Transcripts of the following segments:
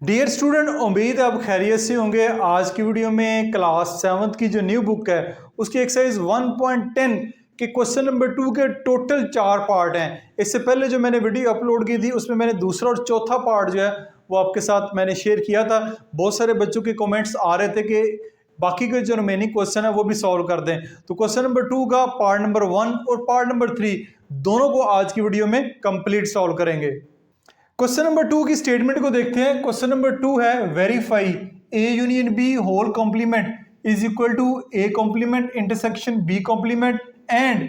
Dear student, उम्मीद है आप खैरियत से होंगे। आज की वीडियो में क्लास 7th की जो न्यू बुक है उसकी एक्सरसाइज 1.10 के क्वेश्चन नंबर 2 के टोटल 4 पार्ट हैं। इससे पहले जो मैंने वीडियो अपलोड की थी उसमें मैंने दूसरा और चौथा पार्ट जो है वो आपके साथ मैंने शेयर किया था। बहुत सारे बच्चों के कमेंट्स आ रहे थे कि बाकी के जो रिमेनिंग क्वेश्चन है वो भी सॉल्व कर दें। तो क्वेश्चन नंबर 2 का पार्ट नंबर 1 और पार्ट नंबर 3 दोनों को आज की वीडियो में कंप्लीट सॉल्व करेंगे। क्वेश्चन नंबर 2 की स्टेटमेंट को देखते हैं। क्वेश्चन नंबर 2 है verify A union B whole complement is equal to A complement intersection B complement and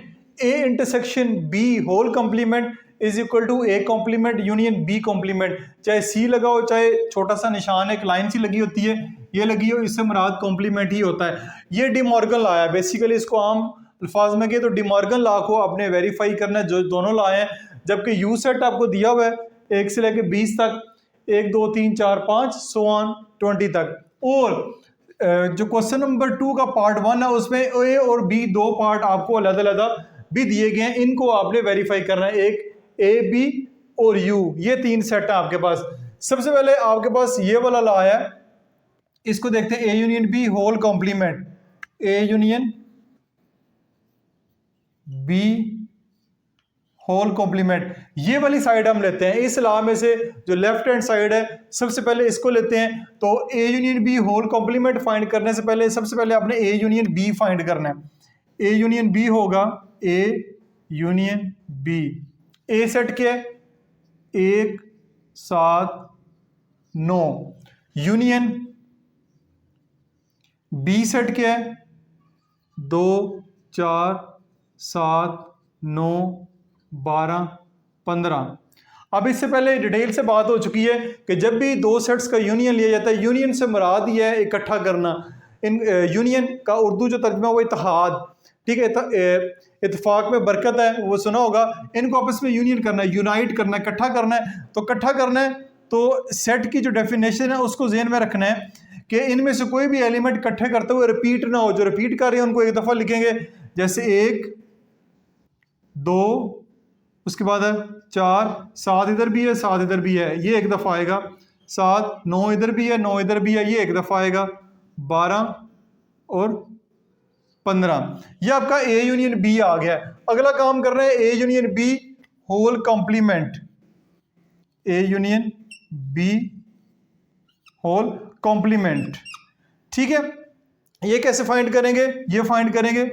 A intersection B whole complement is equal to A complement union B complement. चाहे सी लगा हो चाहे छोटा सा निशान एक लाइन सी लगी होती है ये लगी हो, इससे मुराद कॉम्प्लीमेंट ही होता है। ये डिमॉर्गन लॉ है। बेसिकली इसको आम अल्फाज में कहे तो डिमॉर्गन लॉ को आपने वेरीफाई करना है जो दोनों लॉ हैं। जबकि यू सेट आपको दिया हुआ है 1 से लेकर 20 तक, 1 2 3 4 5 सो ऑन 20 तक। और जो क्वेश्चन नंबर 2 का पार्ट 1 है उसमें ए और बी दो पार्ट आपको अलग अलग भी दिए गए हैं, इनको आपने वेरीफाई करना है। एक ए बी और यू, ये 3 सेट है आपके पास। सबसे पहले आपके पास ये वाला लॉ है, इसको देखते हैं। A union B whole complement, A union B whole complement, ये वाली साइड हम लेते हैं। इस लॉ में से जो लेफ्ट हैंड साइड है सबसे पहले इसको लेते हैं। तो A union B whole complement find करने से पहले सबसे पहले आपने ए यूनियन बी फाइंड करना है। ए यूनियन बी होगा A union B. A set क्या है 1 7 9, यूनियन बी सेट क्या है 2 4 7 9 12 15। अब इससे पहले डिटेल से बात हो चुकी है कि जब भी दो सेट्स का यूनियन लिया जाता है, यूनियन से मुराद ये है इकट्ठा करना। इन यूनियन का उर्दू जो तर्जुमा वो इत्तेहाद, ठीक है, इत्तेफाक में बरकत है, वो सुना होगा। इनको आपस में यूनियन करना है, यूनाइट करना है, इकट्ठा करना है। तो इकट्ठा करना है तो सेट की जो डेफिनेशन है उसको ज़हन में रखना है कि इनमें से कोई भी एलिमेंट इकट्ठे करते हुए रिपीट ना हो। जो रिपीट कर रहे हैं उनको एक दफ़ा लिखेंगे, जैसे 1 2, उसके बाद है 4 7 इधर भी है 7 इधर भी है, ये एक दफ़ा आएगा। 7 9 इधर भी है 9 इधर भी है, ये एक दफ़ा आएगा। 12 और 15, ये आपका ए यूनियन बी आ गया। अगला काम कर रहे हैं A union B whole complement, A union B whole complement. ठीक है, ये कैसे फाइंड करेंगे? ये फाइंड करेंगे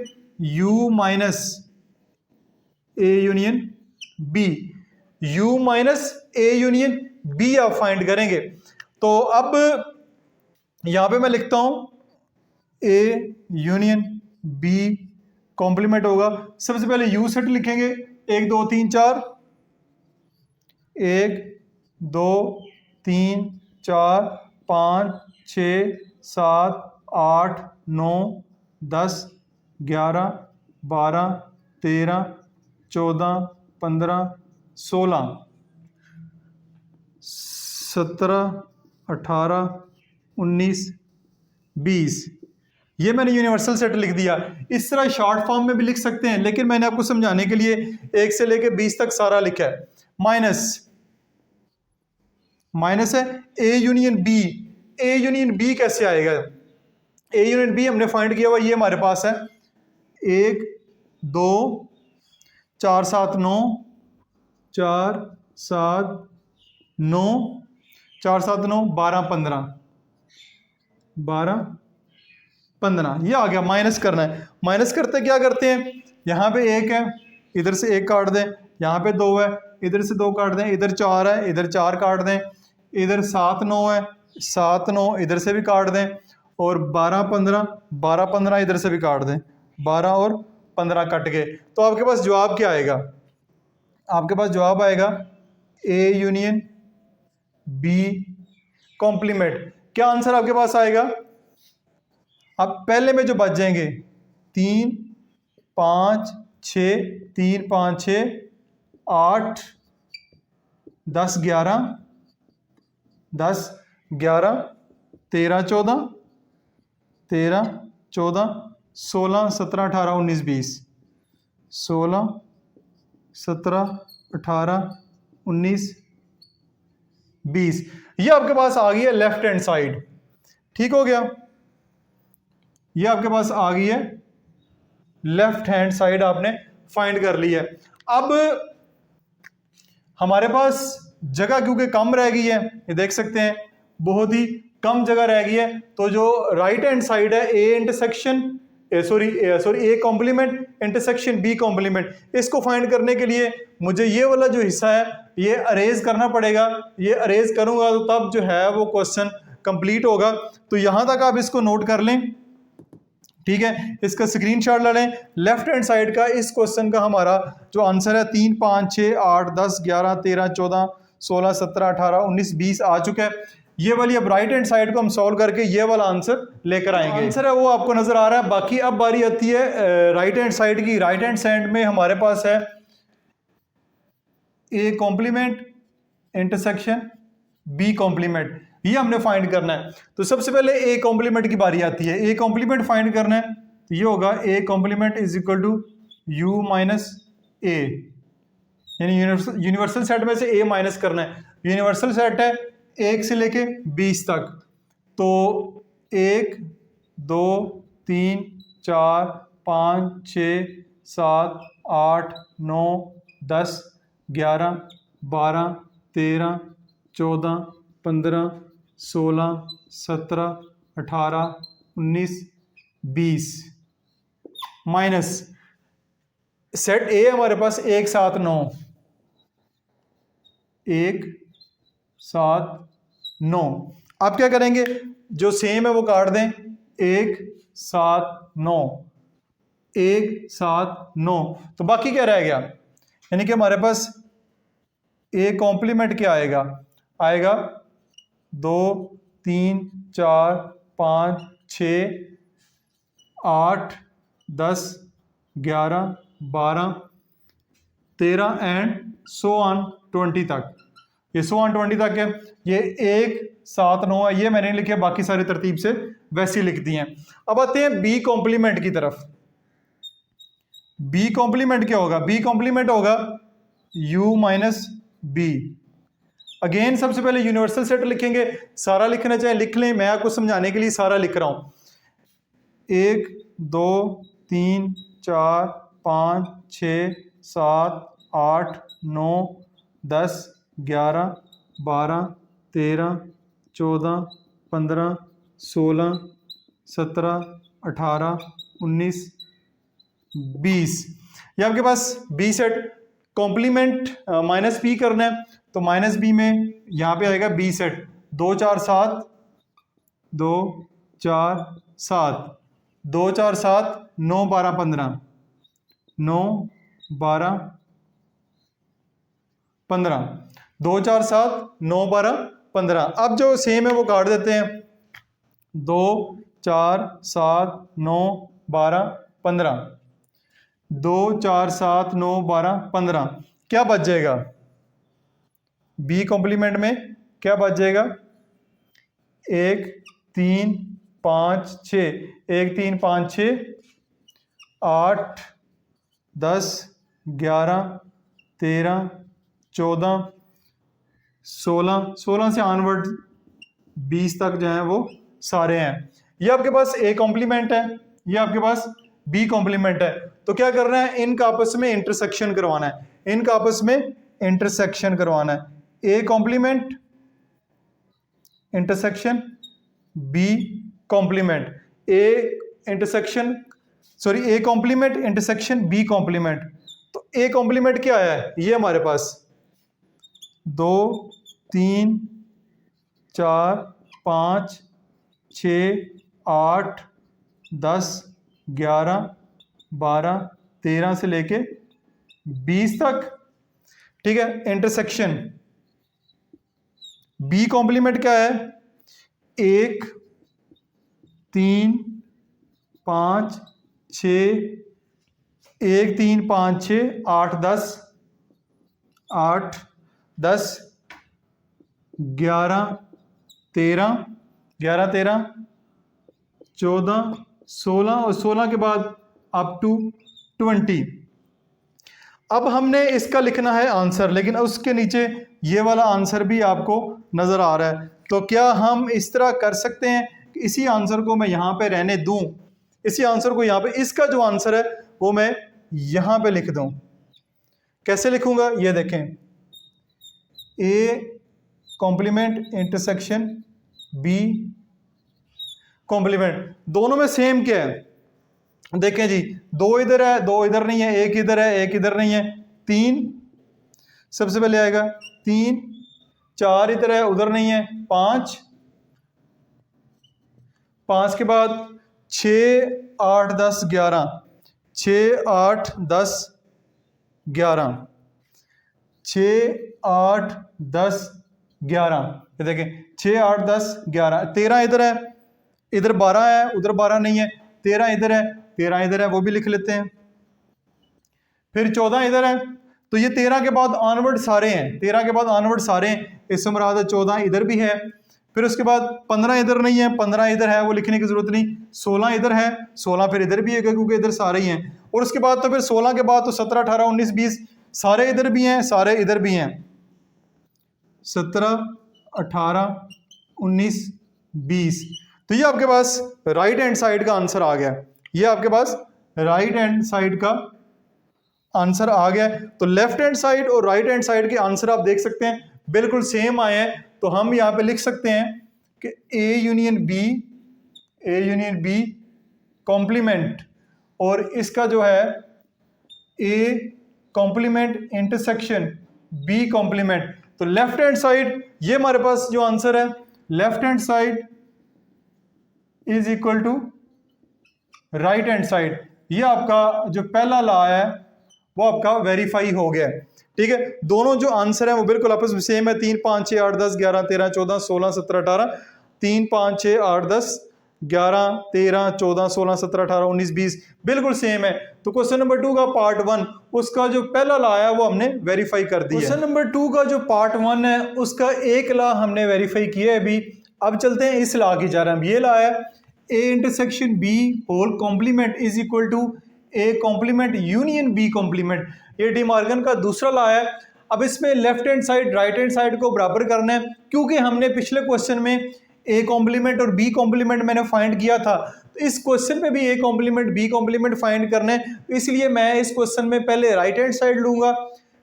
u minus A union B, u minus A union B आप फाइंड करेंगे। तो अब यहां पे मैं लिखता हूं ए यूनियन बी कॉम्प्लीमेंट होगा। सबसे पहले u सेट लिखेंगे 1 2 3 4, 1 2 3 4 5 6 7 8 9 10 11 12 13 14 15 16 17 18 19 20, ये मैंने यूनिवर्सल सेट लिख दिया। इस तरह शॉर्ट फॉर्म में भी लिख सकते हैं, लेकिन मैंने आपको समझाने के लिए 1 से लेकर 20 तक सारा लिखा है। माइनस है A union B. A union B कैसे आएगा? ए यूनियन बी हमने फाइंड किया हुआ, ये हमारे पास है 1 2 4 7 9 4 7 9 4 7 9 12 15 12 15, ये आ गया। माइनस करना है। माइनस करते क्या करते हैं, यहाँ पे 1 है इधर से 1 काट दें, यहाँ पे 2 है इधर से 2 काट दें, इधर 4 है इधर 4 काट दें, इधर 7 9 है 7 9 इधर से भी काट दें, और 12 15 इधर से भी काट दें, 12 और 15 कट गए। तो आपके पास जवाब क्या आएगा? आपके पास जवाब आएगा ए यूनियन बी कॉम्प्लीमेंट। क्या आंसर आपके पास आएगा? अब पहले में जो बच जाएंगे 3 5 6, 3 5 6 8 10 11 10 11 13 14 13 14 16 17 18 19 20, 16 17 18 19 20। ये आपके पास आ गई है लेफ्ट हैंड साइड, ठीक हो गया, ये आपके पास आ गई है लेफ्ट हैंड साइड आपने फाइंड कर ली है। अब हमारे पास जगह क्योंकि कम रह गई है, ये देख सकते हैं बहुत ही कम जगह रह गई है, तो जो राइट हैंड साइड है A intersection A complement intersection B complement, इसको फाइंड करने के लिए मुझे ये वाला जो हिस्सा है ये अरेज करना पड़ेगा। ये अरेज करूंगा तो तब जो है वो क्वेश्चन कंप्लीट होगा। तो यहां तक आप इसको नोट कर लें, ठीक है, इसका स्क्रीनशॉट ले लें। लेफ्ट हैंड साइड का इस क्वेश्चन का हमारा जो आंसर है 3, 5, 6, 8, 10, 11, 13, 14, 16, 17, 18, 19, 20 आ चुका है। ये वाली अब राइट हैंड साइड को हम सॉल्व करके ये वाला आंसर लेकर आएंगे। आंसर है वो आपको नजर आ रहा है। बाकी अब बारी आती है राइट हैंड साइड की। राइट हैंड साइड में हमारे पास है A complement intersection B complement, ये हमने फाइंड करना है। तो सबसे पहले ए कॉम्प्लीमेंट की बारी आती है। ए कॉम्प्लीमेंट फाइंड करना है तो ये होगा A complement is equal to U minus A, यानी यूनिवर्सल सेट में से ए माइनस करना है। यूनिवर्सल सेट है 1 से लेके 20 तक, तो 1, 2, 3, 4, 5, 6, 7, 8, 9, 10, 11, 12, 13, 14, 15, 16, 17, 18, 19, 20 माइनस सेट ए हमारे पास 1, 7, 9, 1, 7, 9। आप क्या करेंगे, जो सेम है वो काट दें, 1, 7, 9, 1, 7, 9, तो बाकी क्या रह गया, यानी कि हमारे पास ए कॉम्प्लीमेंट क्या आएगा, आएगा 2, 3, 4, 5, 6, 8, 10, 11, 12, 13 एंड सो ऑन 20 तक। ये सो ऑन 20 तक है। ये 1, 7, 9 है, ये मैंने नहीं लिखे, बाकी सारी तरतीब से वैसी लिख दी हैं। अब आते हैं बी कॉम्प्लीमेंट की तरफ। बी कॉम्प्लीमेंट क्या होगा, बी कॉम्प्लीमेंट होगा u माइनस बी। अगेन सबसे पहले यूनिवर्सल सेट लिखेंगे, सारा लिखना चाहे लिख लें, मैं आपको समझाने के लिए सारा लिख रहा हूं। 1, 2, 3, 4, 5, 6, 7, 8, 9, 10, 11, 12, 13, 14, 15, 16, 17, 18, 19, 20। ये आपके पास B set complement minus B करना है, तो माइनस बी में यहाँ पे आएगा बी सेट 2, 4, 7, 2, 4, 7, 2, 4, 7, 9, 12, 15, 9, 12, 15, 2, 4, 7, 9, 12, 15। अब जो सेम है वो काट देते हैं, 2, 4, 7, 9, 12, 15, 2, 4, 7, 9, 12, 15। क्या बच जाएगा बी कॉम्प्लीमेंट में, क्या बच जाएगा, 1, 3, 5, 6, 1, 3, 5, 6, 8, 10, 11, 13, 14, 16 से ऑनवर्ड 20 तक जो है वो सारे हैं। ये आपके पास ए कॉम्प्लीमेंट है, ये आपके पास बी कॉम्प्लीमेंट है। तो क्या करना है, इनका आपस में इंटरसेक्शन करवाना है, इनका आपस में इंटरसेक्शन करवाना है। A complement intersection B complement, A complement intersection B complement. तो ए कॉम्प्लीमेंट क्या आया है, ये हमारे पास 2, 3, 4, 5, 6, 8, 10, 11, 12, 13 से लेके 20 तक, ठीक है। इंटरसेक्शन बी कॉम्प्लीमेंट क्या है, 1, 3, 5, 6, 1, 3, 5, 6, 8, 10, 8, 10, 11, 13, 14, 16 और 16 के बाद अप टू 20। अब हमने इसका लिखना है आंसर, लेकिन उसके नीचे ये वाला आंसर भी आपको नजर आ रहा है। तो क्या हम इस तरह कर सकते हैं कि इसी आंसर को मैं यहाँ पे रहने दूं, इसी आंसर को यहाँ पे, इसका जो आंसर है वो मैं यहाँ पे लिख दूं? कैसे लिखूंगा ये देखें, A complement intersection B complement, दोनों में सेम क्या है? देखें जी, दो इधर है, दो इधर नहीं है, एक इधर है, एक इधर नहीं है, तीन सबसे पहले आएगा, तीन, चार इधर है, उधर नहीं है, पांच, पांच के बाद 6 8 10 11, 6 8 10 11, 6 8 10 11, ये देखें 6 8 10 11, 13 इधर है, इधर 12 है, उधर 12 नहीं है, 13 इधर है, 13 इधर है, वो भी लिख लेते हैं। फिर 14 इधर है, तो ये 13 के बाद ऑनवर्ड सारे हैं, 13 के बाद ऑनवर्ड सारे हैं, इससे मुराद है 14 इधर भी है। फिर उसके बाद 15 इधर नहीं है, 15 इधर है, वो लिखने की जरूरत नहीं, 16 इधर है, 16 फिर इधर भी है क्योंकि इधर सारे ही हैं। और उसके बाद तो फिर 16 के बाद तो 17 18 19 20 सारे इधर भी हैं, सारे इधर भी हैं, 17 18 19 20। तो ये आपके पास राइट हैंड साइड का आंसर आ गया, ये आपके पास राइट हैंड साइड का आंसर आ गया। तो लेफ्ट हैंड साइड और राइट हैंड साइड के आंसर आप देख सकते हैं बिल्कुल सेम आए हैं। तो हम यहाँ पे लिख सकते हैं कि ए यूनियन बी कॉम्प्लीमेंट, और इसका जो है A complement intersection B complement. तो लेफ्ट हैंड साइड ये हमारे पास जो आंसर है, left hand side is equal to right hand side, ये आपका जो पहला लॉ है वो आपका वेरीफाई हो गया है। ठीक है, दोनों जो आंसर है वो बिल्कुल आपस में सेम है, 3 5 6 8 10 11 13 14 16 17 18, 3 5 6 8 10 11 13 14 16 17 18 19 20 बिल्कुल सेम है। तो क्वेश्चन नंबर 2 का पार्ट 1 उसका जो पहला लॉ है वो हमने वेरीफाई कर दिया। क्वेश्चन नंबर 2 का जो पार्ट 1 है उसका एक लॉ हमने वेरीफाई किया है अभी। अब चलते हैं इस लॉ की तरफ। ये लॉ है A intersection B whole complement is equal to A complement union B complement, ये डी मॉर्गन का दूसरा लॉ है। अब इसमें left hand side right hand side को बराबर करना है, क्योंकि हमने पिछले क्वेश्चन में ए कॉम्प्लीमेंट और बी कॉम्प्लीमेंट मैंने फाइंड किया था, तो इस क्वेश्चन में भी A complement B complement find करना है। तो इसलिए मैं इस क्वेश्चन में पहले राइट हैंड साइड लूंगा,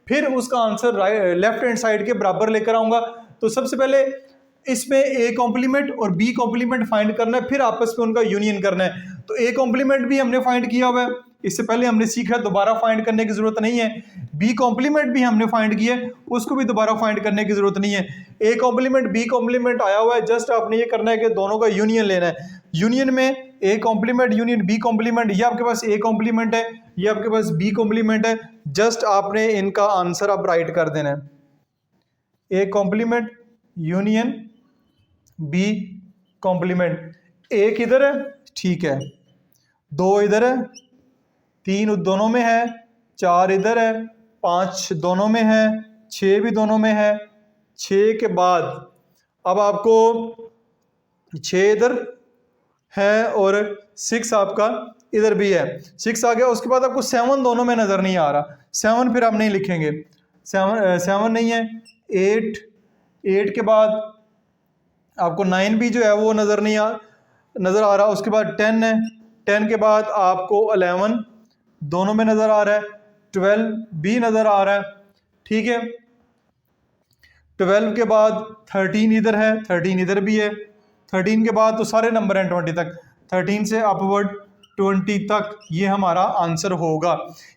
फिर उसका आंसर लेफ्ट हैंड साइड के बराबर लेकर आऊंगा। तो सबसे पहले इसमें ए कॉम्प्लीमेंट और बी कॉम्प्लीमेंट फाइंड करना है, फिर आपस में उनका यूनियन करना है। तो ए कॉम्प्लीमेंट भी हमने फाइंड किया हुआ है, इससे पहले हमने सीखा, दोबारा फाइंड करने की जरूरत नहीं है। बी कॉम्प्लीमेंट भी हमने फाइंड किया, उसको भी दोबारा फाइंड करने की जरूरत नहीं है। ए कॉम्प्लीमेंट बी कॉम्प्लीमेंट आया हुआ है, जस्ट आपने ये करना है कि दोनों का यूनियन लेना है। यूनियन में A complement union B complement, ये आपके पास ए कॉम्प्लीमेंट है, ये आपके पास बी कॉम्प्लीमेंट है, जस्ट आपने इनका आंसर अब राइट कर देना है। A complement union B complement, एक इधर है, ठीक है, दो इधर है, तीन दोनों में है, चार इधर है, पाँच दोनों में है, छः भी दोनों में है। छः के बाद अब आपको छः इधर है और 6 आपका इधर भी है, 6 आ गया। उसके बाद आपको 7 दोनों में नज़र नहीं आ रहा, 7 फिर आप नहीं लिखेंगे, 7 नहीं है। 8 के बाद आपको 9 भी जो है वो नज़र आ रहा। उसके बाद 10 है, 10 के बाद आपको 11 दोनों में नज़र आ रहा है, 12 भी नज़र आ रहा है, ठीक है। 12 के बाद 13 इधर है, 13 इधर भी है। 13 के बाद तो सारे नंबर हैं 20 तक, 13 से अपवर्ड 20 तक ये हमारा आंसर होगा।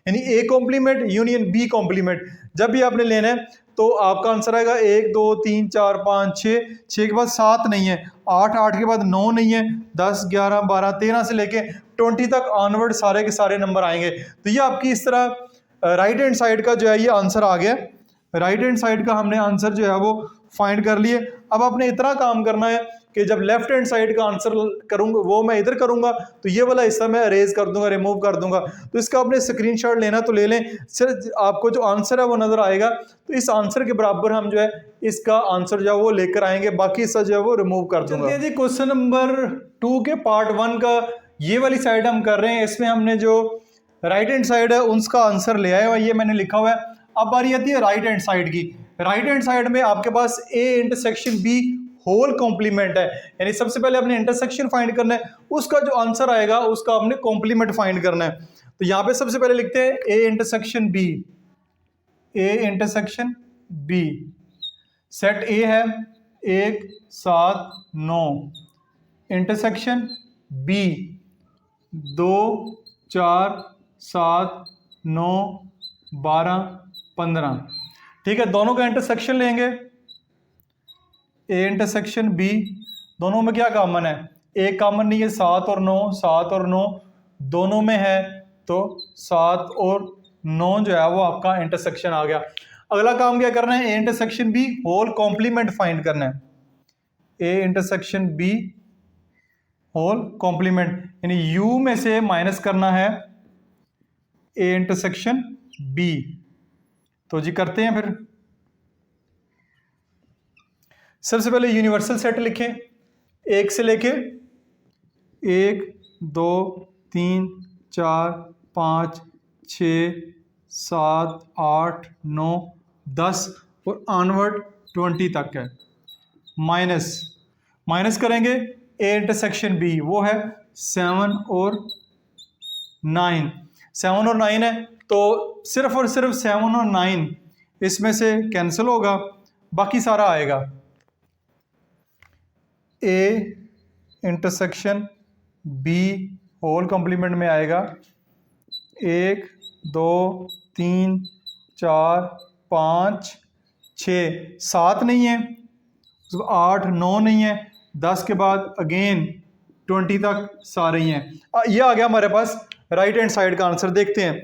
यानी A complement union B complement जब भी आपने लेना है तो आपका आंसर आएगा 1 2 3 4 5 6, 6 के बाद 7 नहीं है, 8 8 के बाद 9 नहीं है, 10 11 12 13 से लेके 20 तक ऑनवर्ड सारे के सारे नंबर आएंगे। तो ये आपकी इस तरह राइट हैंड साइड का जो है ये आंसर आ गया। राइट हैंड साइड का हमने आंसर जो है वो फाइंड कर लिए। अब आपने इतना काम करना है कि जब लेफ्ट हैंड साइड का आंसर करूंगा वो मैं इधर करूंगा, तो ये वाला हिस्सा मैं अरेज कर दूंगा, रिमूव कर दूंगा। तो इसका आपने स्क्रीनशॉट लेना तो ले लें, सिर्फ आपको जो आंसर है वो नजर आएगा, तो इस आंसर के बराबर हम जो है इसका आंसर जो है वो लेकर आएंगे, बाकी हिस्सा जो है वो रिमूव कर दूंगा। जी क्वेश्चन नंबर 2 के पार्ट 1 का ये वाली साइड हम कर रहे हैं, इसमें हमने जो राइट हैंड साइड है उसका आंसर ले आया हुआ, ये मैंने लिखा हुआ है। अब बारी आती है राइट हैंड साइड की। राइट हैंड साइड में आपके पास A intersection B whole complement है, यानी सबसे पहले अपने इंटरसेक्शन फाइंड करना है, उसका जो आंसर आएगा उसका आपने कॉम्प्लीमेंट फाइंड करना है। तो यहाँ पे सबसे पहले लिखते हैं A intersection B, A intersection B, set A है 1 7 9, इंटरसेक्शन बी 2 4 7 9 12 15। ठीक है, दोनों का इंटरसेक्शन लेंगे, ए इंटरसेक्शन बी, दोनों में क्या कॉमन है, एक कॉमन नहीं है, 7 और 9, 7 और 9 दोनों में है, तो 7 और 9 जो है वो आपका इंटरसेक्शन आ गया। अगला काम क्या करना है, A intersection B whole complement find करना है, A intersection B whole complement, यानी यू में से माइनस करना है ए इंटरसेक्शन बी। तो जी करते हैं फिर। सबसे पहले यूनिवर्सल सेट लिखें, 1 से लेके 1 2 3 4 5 6 7 8 9 10 और ऑनवर्ड 20 तक है। माइनस करेंगे ए इंटरसेक्शन बी, वो है 7 और 9, 7 और 9 है, तो सिर्फ और सिर्फ 7 और 9 इसमें से कैंसिल होगा, बाकी सारा आएगा। A intersection B whole complement में आएगा 1 2 3 4 5 6 7 नहीं है, 8 9 नहीं है, 10 के बाद अगेन 20 तक सारे ही हैं। ये आ गया हमारे पास राइट हैंड साइड का आंसर। देखते हैं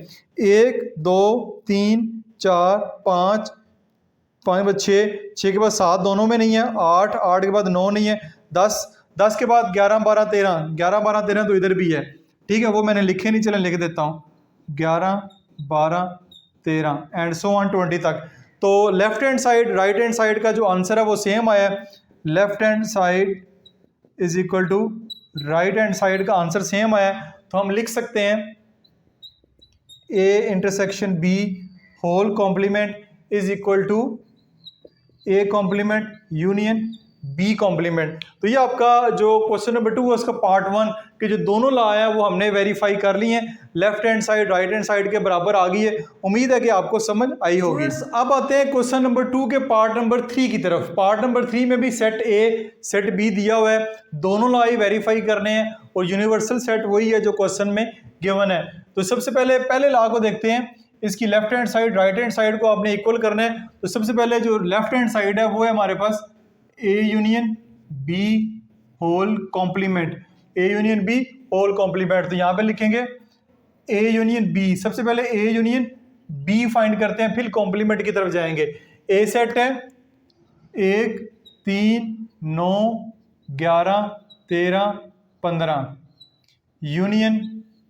1 2 3 4 5 5 6 के बाद 7 दोनों में नहीं है, 8 के बाद 9 नहीं है, 10 के बाद 11 12 13 तो इधर भी है। ठीक है, वो मैंने लिखे नहीं, चलें लिख देता हूँ 11 12 13 एंड सो ऑन 20 तक। तो left hand side right hand side का जो आंसर है वो सेम आया है, left hand side is equal to right hand side का आंसर सेम आया है। तो हम लिख सकते हैं A intersection B whole complement is equal to A complement union B complement. तो ये आपका जो क्वेश्चन नंबर 2 है उसका पार्ट 1 के जो दोनों लॉ है वो हमने वेरीफाई कर लिए हैं, left hand side right hand side के बराबर आ गई है। उम्मीद है कि आपको समझ आई होगी। अब आते हैं क्वेश्चन नंबर 2 के पार्ट नंबर 3 की तरफ। पार्ट नंबर 3 में भी सेट ए सेट बी दिया हुआ है, दोनों लॉ ही वेरीफाई करने हैं और यूनिवर्सल सेट वही है जो क्वेश्चन में गिवन है। तो सबसे पहले लॉ को देखते हैं, इसकी left hand side right hand side को आपने इक्वल करना है। तो सबसे पहले जो लेफ्ट हैंड साइड है वो है हमारे पास A union B whole complement, A union B whole complement. तो यहाँ पे लिखेंगे ए यूनियन बी, सबसे पहले ए यूनियन बी फाइंड करते हैं, फिर कॉम्प्लीमेंट की तरफ जाएंगे। ए सेट है 1 3 9 11 13 15, यूनियन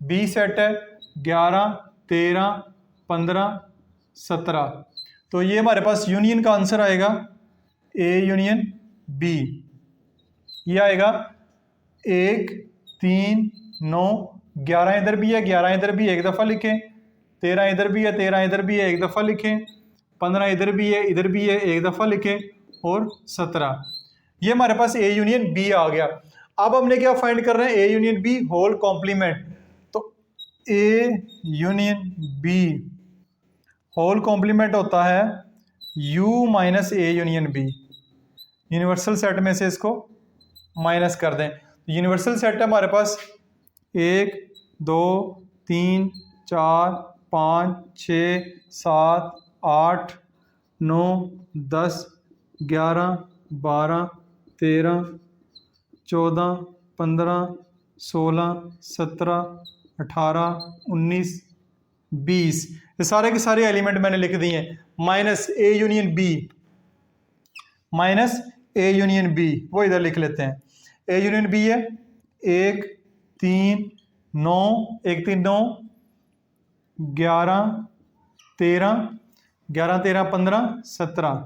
बी सेट है 11 13 15 17। तो ये हमारे पास यूनियन का आंसर आएगा ए यूनियन बी, ये आएगा 1 3 9 11 इधर भी है 11 इधर भी है, एक दफ़ा लिखें, 13 इधर भी है 13 इधर भी है, एक दफ़ा लिखें, 15 इधर भी है इधर भी है, एक दफ़ा लिखें, और 17। ये हमारे पास ए यूनियन बी आ गया। अब हमने क्या फाइंड कर रहे हैं, A union B whole complement. तो A union B whole complement होता है U minus A union B. Universal set में से इसको माइनस कर दें। यूनिवर्सल सेट है हमारे पास 1 2 3 4 5 6 7 8 9 10 11 12 13 14 15 16 17 18 19 20, ये सारे के सारे एलिमेंट मैंने लिख दिए हैं। Minus A union B, minus A union B, वो इधर लिख लेते हैं। ए यूनियन बी है 1 3 9 1 3 9 11 13 11 13 15 17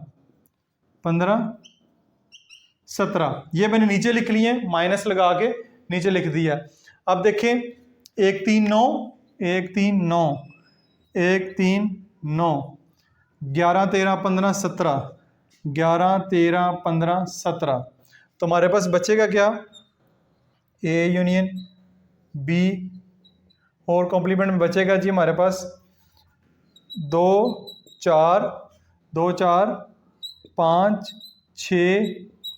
15 17, ये मैंने नीचे लिख लिए, माइनस लगा के नीचे लिख दिया। अब देखें 1 3 9 1 3 9 1 3 9 11 13 15 17 11 13 15 17, तो हमारे पास बचेगा क्या, ए यूनियन बी और कॉम्प्लीमेंट में बचेगा जी हमारे पास 2 4 2 4 5 6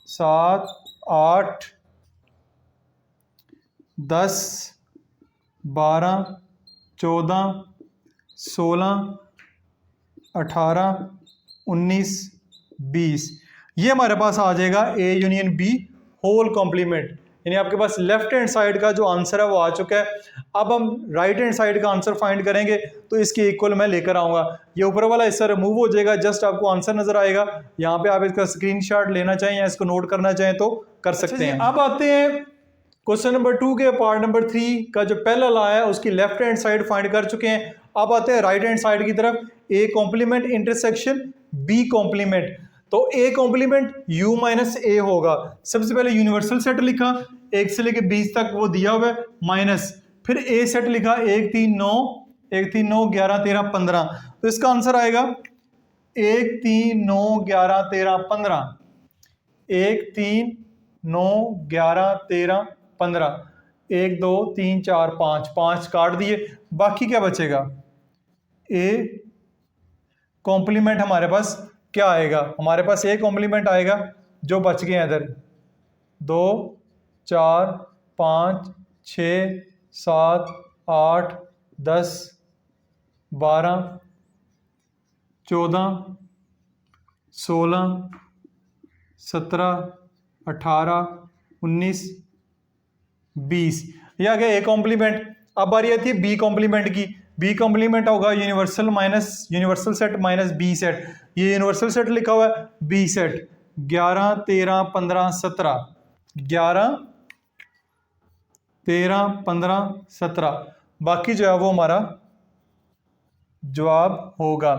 7 8 10 12 14 16 18 19 20। ये हमारे पास आ जाएगा A union B whole complement, यानी आपके पास लेफ्ट हैंड साइड का जो आंसर है वो आ चुका है। अब हम राइट हैंड साइड का आंसर फाइंड करेंगे, तो इसके इक्वल मैं लेकर आऊंगा। ये ऊपर वाला हिस्सा रिमूव हो जाएगा, जस्ट आपको आंसर नजर आएगा। यहाँ पे आप इसका स्क्रीनशॉट लेना चाहें या इसको नोट करना चाहें तो कर सकते हैं। अब आते हैं क्वेश्चन नंबर 2 के पार्ट नंबर 3 का जो पहला ला है उसकी लेफ्ट हैंड साइड फाइंड कर चुके हैं। अब आते हैं राइट हैंड साइड की तरफ, A complement intersection B complement. तो A complement u minus A होगा। सबसे पहले यूनिवर्सल सेट लिखा 1 से लेके 20 तक वो दिया हुआ है, माइनस फिर ए सेट लिखा 1 3 9 1 3 9 11 13 15। तो इसका आंसर आएगा 1 3 9 11 13 15 1 3 9 11 13 15 1 2 3 4 5 5 काट दिए, बाकी क्या बचेगा, ए कॉम्प्लीमेंट हमारे पास क्या आएगा, हमारे पास ए कॉम्प्लीमेंट आएगा जो बच गए इधर 2 4 5 6 7 8 10 12 14 16 17 18 19 20। यह आ गया ए कॉम्प्लीमेंट। अब बारी आती है बी कॉम्प्लीमेंट की। बी कॉम्प्लीमेंट होगा universal minus universal set minus B set. ये यूनिवर्सल सेट लिखा हुआ है, बी सेट 11 13 15 17 11 13 15 17, बाकी जो है वो हमारा जवाब होगा।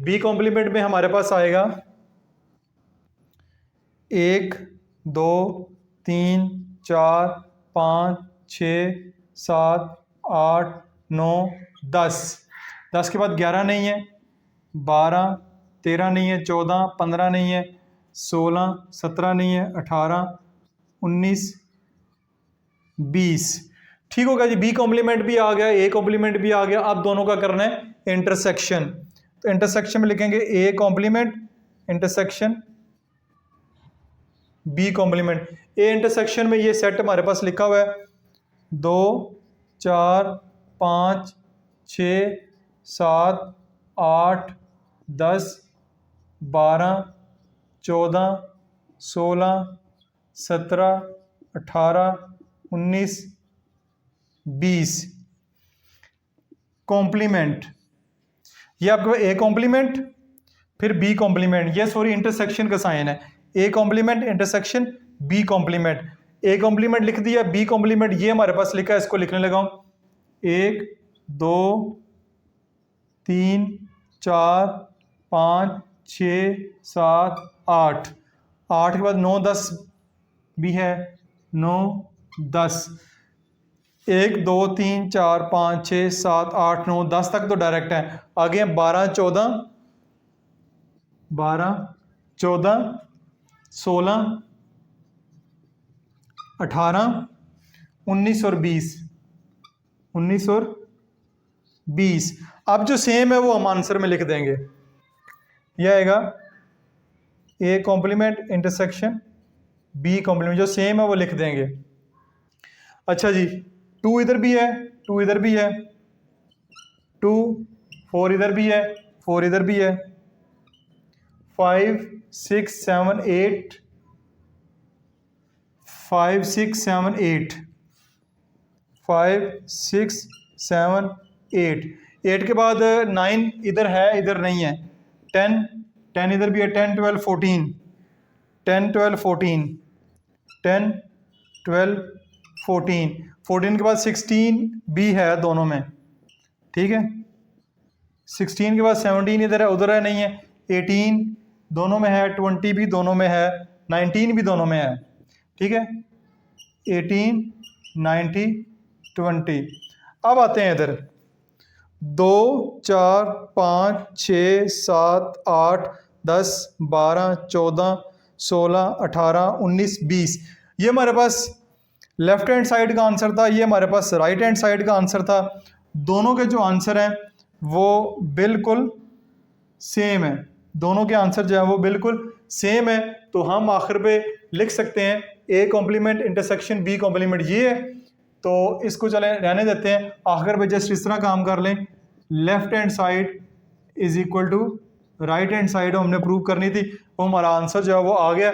बी कॉम्प्लीमेंट में हमारे पास आएगा 1 2 3 4 5 6 7 8 9 10। 10 के बाद 11 नहीं है, 12 13 नहीं है, 14 15 नहीं है, 16 17 नहीं है, 18 19 20। ठीक होगा जी, बी कॉम्प्लीमेंट भी आ गया, ए कॉम्प्लीमेंट भी आ गया। अब दोनों का करना है इंटरसेक्शन। तो इंटरसेक्शन में लिखेंगे A complement intersection B complement. A intersection में ये सेट हमारे पास लिखा हुआ है 2 4 5 6 7 8 10 12 14 16 17 18 19 20 कॉम्प्लीमेंट। ये आपके ए कॉम्प्लीमेंट फिर बी कॉम्प्लीमेंट, ये सॉरी इंटरसेक्शन का साइन है, A complement intersection B complement. A complement लिख दिया, बी कॉम्प्लीमेंट ये हमारे पास लिखा है, इसको लिखने लगा हूं 1 2 3 4 5 6 7 8 8 के बाद 9 10 भी है, 9 10 1 2 3 4 5 6 7 8 9 10 तक तो डायरेक्ट है। आगे 12 14 16 18 19 और 20 19 और 20। अब जो सेम है वो हम आंसर में लिख देंगे। यह आएगा A complement intersection B complement, जो सेम है वो लिख देंगे। अच्छा जी, 2 इधर भी है, 2 इधर भी है, 2 4 इधर भी है, 4 इधर भी है, 5 6 7 8 5 6 7 8 5 6 7 8 8 के बाद 9 इधर है, इधर नहीं है, 10 10 इधर भी है, 10 12 14 10 12 14 10 12 14 14 के बाद 16 भी है दोनों में, ठीक है। 16 के बाद 17 इधर है, उधर है नहीं है, 18 दोनों में है, 20 भी दोनों में है, 19 भी दोनों में है, ठीक है। 18 19 20। अब आते हैं इधर 2 4 5 6 7 8 10 12 14 16, 18, 19, 20। ये हमारे पास लेफ्ट हैंड साइड का आंसर था, ये हमारे पास राइट हैंड साइड का आंसर था। दोनों के जो आंसर हैं वो बिल्कुल सेम है, दोनों के आंसर जो है वो बिल्कुल सेम है। तो हम आखिर पे लिख सकते हैं A complement intersection B complement ये है। तो इसको चले रहने देते हैं, आखिर पे जस्ट इस तरह काम कर लें, left hand side is equal to right hand side हमने प्रूव करनी थी, वो हमारा आंसर जो है वो आ गया।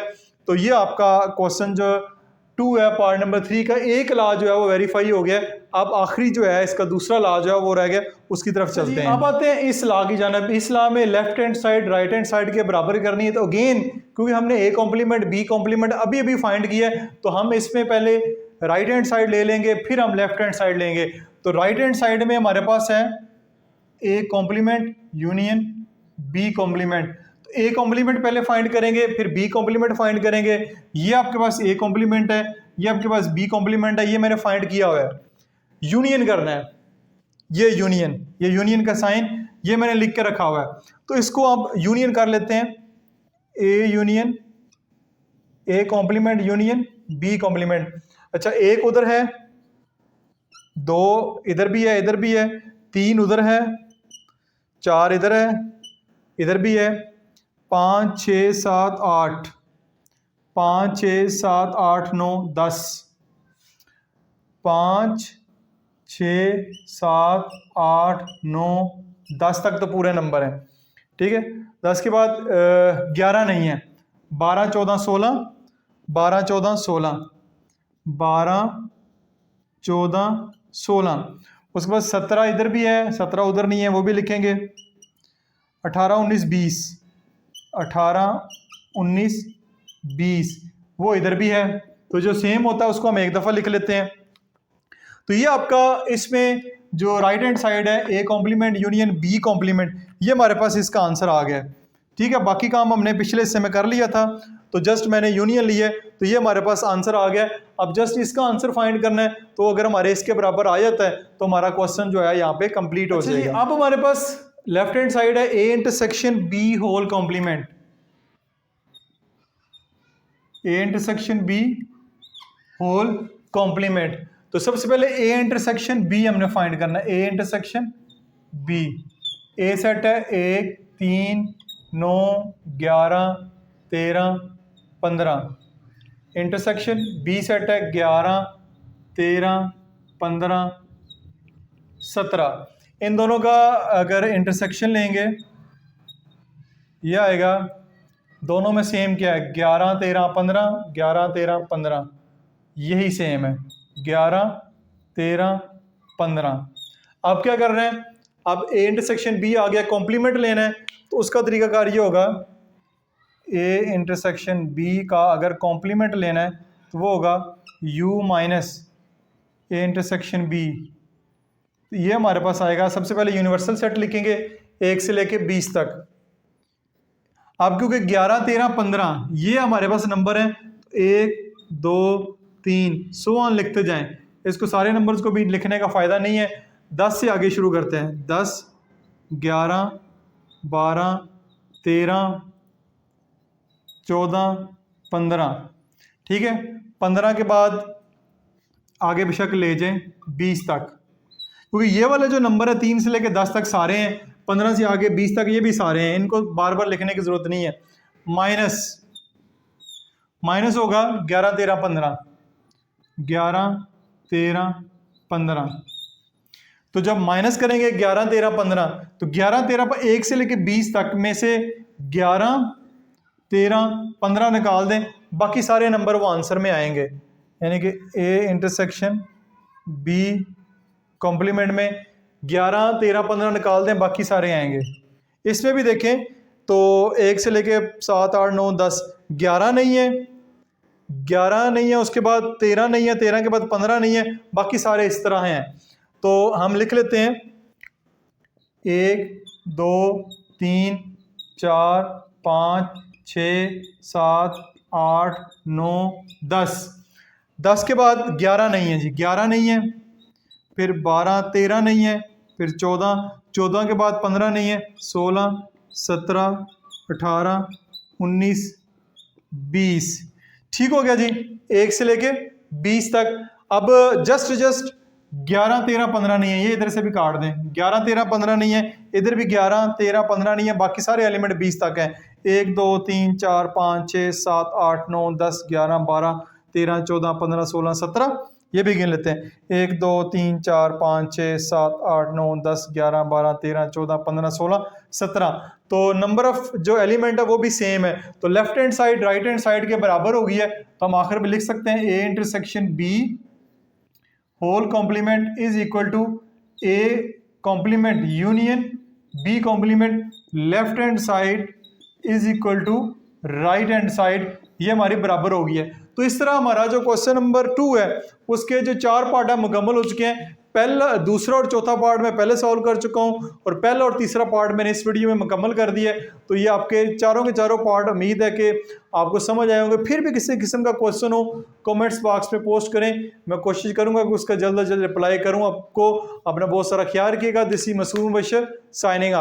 तो ये आपका क्वेश्चन जो 2 है पार्ट नंबर 3 का, एक लॉ जो है वो वेरीफाई हो गया। अब आखिरी जो है इसका दूसरा लॉ जो है वो रह गया, उसकी तरफ चलते हैं। अब आते हैं इस लॉ की जानब। इस लॉ में left hand side right hand side के बराबर करनी है। तो अगेन क्योंकि हमने ए कॉम्प्लीमेंट बी कॉम्प्लीमेंट अभी अभी फाइंड किया है, तो हम इसमें पहले राइट हैंड साइड ले लेंगे, फिर हम लेफ्ट हैंड साइड लेंगे। तो राइट हैंड साइड में हमारे पास है A complement union B complement. A complement पहले फाइंड करेंगे, फिर बी कॉम्प्लीमेंट फाइंड करेंगे। ये आपके पास ए कॉम्प्लीमेंट है, ये आपके पास बी कॉम्प्लीमेंट है, ये मैंने फाइंड किया हुआ है। यूनियन करना है, ये यूनियन का साइन ये मैंने लिख के रखा हुआ है। तो इसको आप यूनियन कर लेते हैं, A union A complement union B complement. अच्छा, एक उधर है, 2 इधर भी है, इधर भी है, 3 उधर है, 4 इधर है, इधर भी है, 5 6 7 8, 5 6 7 8 9 10, 5 6 7 8 9 10 तक तो पूरे नंबर हैं। ठीक है, 10 के बाद 11 नहीं है, 12 14 16, 12 14 16, 12 14 16। उसके बाद 17 इधर भी है, 17 उधर नहीं है, वो भी लिखेंगे। 18 19 20, 18 19 20 वो इधर भी है। तो जो सेम होता है उसको हम एक दफ़ा लिख लेते हैं। तो ये आपका इसमें जो राइट हैंड साइड है A complement union B complement, ये हमारे पास इसका आंसर आ गया। ठीक है, बाकी काम हमने पिछले हिस्से में कर लिया था, तो जस्ट मैंने यूनियन लिया, तो ये हमारे पास आंसर आ गया। अब जस्ट इसका आंसर फाइंड करना है, तो अगर हमारे इसके बराबर आ जाता है तो हमारा क्वेश्चन जो है यहाँ पे कंप्लीट हो जाएगा। अब हमारे पास लेफ्ट हैंड साइड है A intersection B whole complement, A intersection B whole complement. तो सबसे पहले ए इंटरसेक्शन बी हमने फाइंड करना है, A intersection B. A set है 1 3 9 11 13 15, इंटरसेक्शन बी सेट है 11 13 15 17। इन दोनों का अगर इंटरसेक्शन लेंगे, ये आएगा, दोनों में सेम क्या है, 11 13 15, 11 13 15, यही सेम है, 11 13 15। अब क्या कर रहे हैं, अब ए इंटरसेक्शन बी आ गया, कॉम्प्लीमेंट लेना है, तो उसका तरीकाकार ये होगा, ए इंटरसेक्शन बी का अगर कॉम्प्लीमेंट लेना है तो वो होगा u minus A intersection B. तो ये हमारे पास आएगा, सबसे पहले यूनिवर्सल सेट लिखेंगे 1 से लेके 20 तक। अब क्योंकि 11 13 15 ये हमारे पास नंबर हैं, 1 2 3 सो ऑन लिखते जाएं। इसको सारे नंबर्स को भी लिखने का फ़ायदा नहीं है। 10 से आगे शुरू करते हैं, 10 11 12 13 14 15। ठीक है, 15 के बाद आगे बेशक ले जाएं 20 तक, क्योंकि ये वाला जो नंबर है 3 से लेकर 10 तक सारे हैं, 15 से आगे 20 तक ये भी सारे हैं, इनको बार बार लिखने की ज़रूरत नहीं है। माइनस होगा 11 13 15, 11 13 15। तो जब माइनस करेंगे 11 13 15, तो 11 13 पर 1 से लेकर 20 तक में से 11 13 15 निकाल दें, बाकी सारे नंबर वो आंसर में आएंगे। यानी कि ए इंटरसेक्शन बी कॉम्प्लीमेंट में 11 13 15 निकाल दें, बाकी सारे आएंगे। इसमें भी देखें तो 1 से लेके 7 8 9 10, 11 नहीं है, 11 नहीं है, उसके बाद 13 नहीं है, 13 के बाद 15 नहीं है, बाकी सारे इस तरह हैं। तो हम लिख लेते हैं 1 2 3 4 5 6 7 8 9 10। 10 के बाद 11 नहीं है जी, 11 नहीं है, फिर 12 13 नहीं है, फिर 14, 14 के बाद 15 नहीं है, 16 17 18 19 20। ठीक हो गया जी, 1 से लेके 20 तक। अब जस्ट 11 13 15 नहीं है, ये इधर से भी काट दें, 11 13 15 नहीं है, इधर भी 11 13 15 नहीं है, बाकी सारे एलिमेंट 20 तक हैं। 1 2 3 4 5 6 7 8 9 10 11 12 13 14 15 16 17, ये भी गिन लेते हैं। 1 2 3 4 5 6 7 8 9 10 11 12 13 14 15 16 17। तो नंबर ऑफ जो एलिमेंट है वो भी सेम है, तो left hand side right hand side के बराबर हो गई है। तो हम आखिर में लिख सकते हैं A intersection B whole complement is equal to A complement union B complement left hand side is equal to right hand side, ये हमारी बराबर हो गई है। तो इस तरह हमारा जो क्वेश्चन नंबर 2 है उसके जो 4 पार्ट है मुकम्मल हो चुके हैं। पहला दूसरा और चौथा पार्ट मैं पहले सॉल्व कर चुका हूं और पहला और तीसरा पार्ट मैंने इस वीडियो में मुकम्मल कर दिया है। तो ये आपके चारों के चारों पार्ट उम्मीद है कि आपको समझ आए होंगे। फिर भी किसी किस्म का क्वेश्चन हो कमेंट्स बॉक्स में पोस्ट करें, मैं कोशिश करूंगा कि उसका जल्द से जल्द रिप्लाई करूं। आपको अपना बहुत सारा ख्याल रखिएगा। दिस इज मासूम बशर साइनिंग ऑफ।